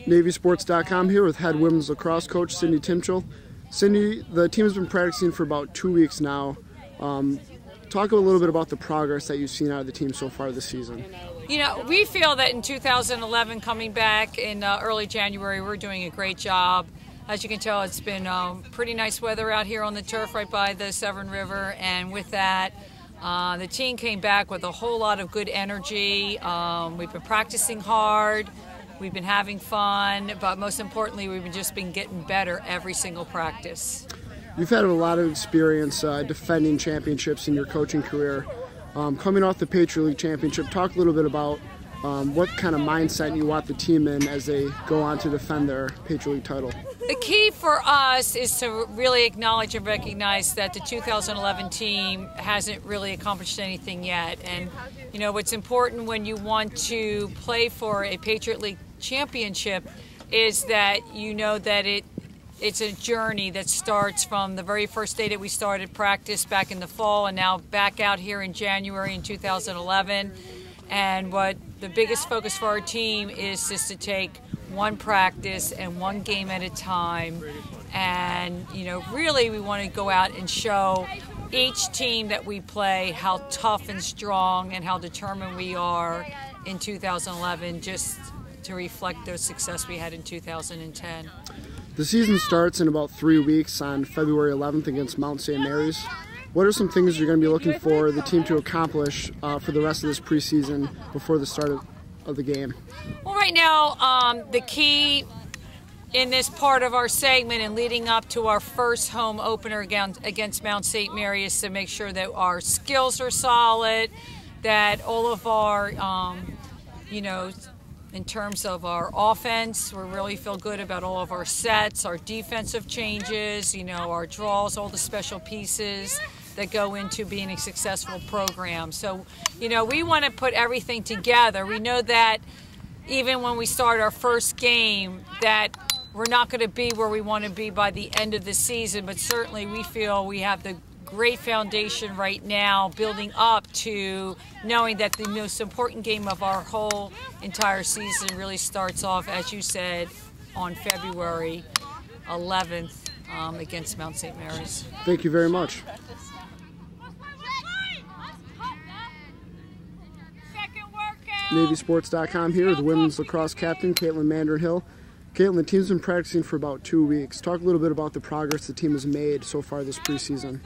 NavySports.com here with head women's lacrosse coach Cindy Timchal. Cindy, the team has been practicing for about 2 weeks now. Talk a little bit about the progress that you've seen out of the team so far this season. You know, we feel that in 2011, coming back in early January, we're doing a great job. As you can tell, it's been pretty nice weather out here on the turf right by the Severn River, and with that, the team came back with a whole lot of good energy. We've been practicing hard. We've been having fun, but most importantly, we've just been getting better every single practice. You've had a lot of experience defending championships in your coaching career. Coming off the Patriot League championship, talk a little bit about what kind of mindset you want the team in as they go on to defend their Patriot League title. The key for us is to really acknowledge and recognize that the 2011 team hasn't really accomplished anything yet. And you know, what's important when you want to play for a Patriot League championship is that you know that it's a journey that starts from the very first day that we started practice back in the fall and now back out here in January in 2011. And what the biggest focus for our team is just to take one practice and one game at a time. And, you know, really we want to go out and show each team that we play how tough and strong and how determined we are in 2011, just to reflect the success we had in 2010. The season starts in about 3 weeks on February 11th against Mount St. Mary's. What are some things you're going to be looking for the team to accomplish for the rest of this preseason before the start of the game? Well, right now, the key in this part of our segment and leading up to our first home opener against Mount St. Mary is to make sure that our skills are solid, that all of our, you know, in terms of our offense, we really feel good about all of our sets, our defensive changes, you know, our draws, all the special pieces that go into being a successful program. So, you know, we want to put everything together. We know that even when we start our first game, that we're not going to be where we want to be by the end of the season, but certainly we feel we have the great foundation right now building up to knowing that the most important game of our whole entire season really starts off, as you said, on February 11th against Mount St. Mary's. Thank you very much. NavySports.com here with women's lacrosse captain Caitlin Mandrin. Caitlin, the team's been practicing for about 2 weeks. Talk a little bit about the progress the team has made so far this preseason.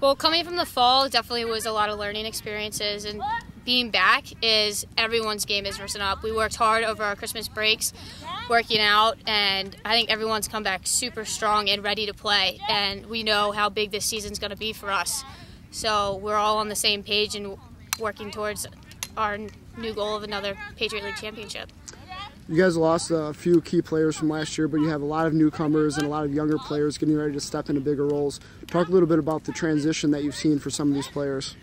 Well, coming from the fall definitely was a lot of learning experiences, and being back is everyone's game is risen up. We worked hard over our Christmas breaks, working out, and I think everyone's come back super strong and ready to play, and we know how big this season's going to be for us. So we're all on the same page and working towards our new goal of another Patriot League championship. You guys lost a few key players from last year, but you have a lot of newcomers and a lot of younger players getting ready to step into bigger roles. Talk a little bit about the transition that you've seen for some of these players.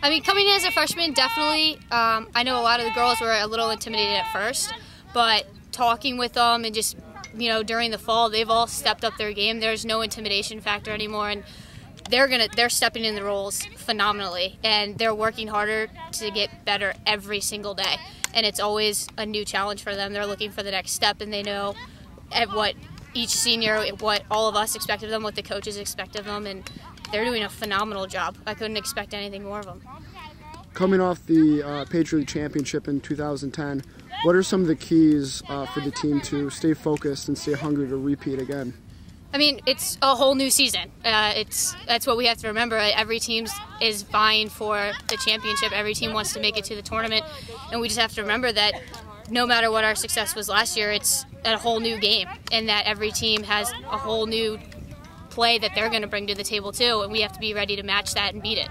I mean, coming in as a freshman, definitely, I know a lot of the girls were a little intimidated at first, but talking with them and just, you know, during the fall, they've all stepped up their game. There's no intimidation factor anymore, and they're stepping in the roles phenomenally, and they're working harder to get better every single day. And it's always a new challenge for them. They're looking for the next step, and they know at what each senior, what all of us expect of them, what the coaches expect of them, and they're doing a phenomenal job. I couldn't expect anything more of them. Coming off the Patriot League championship in 2010, what are some of the keys for the team to stay focused and stay hungry to repeat again? I mean, it's a whole new season. That's what we have to remember. Every team is vying for the championship. Every team wants to make it to the tournament. And we just have to remember that no matter what our success was last year, it's a whole new game. And that every team has a whole new play that they're going to bring to the table too. And we have to be ready to match that and beat it.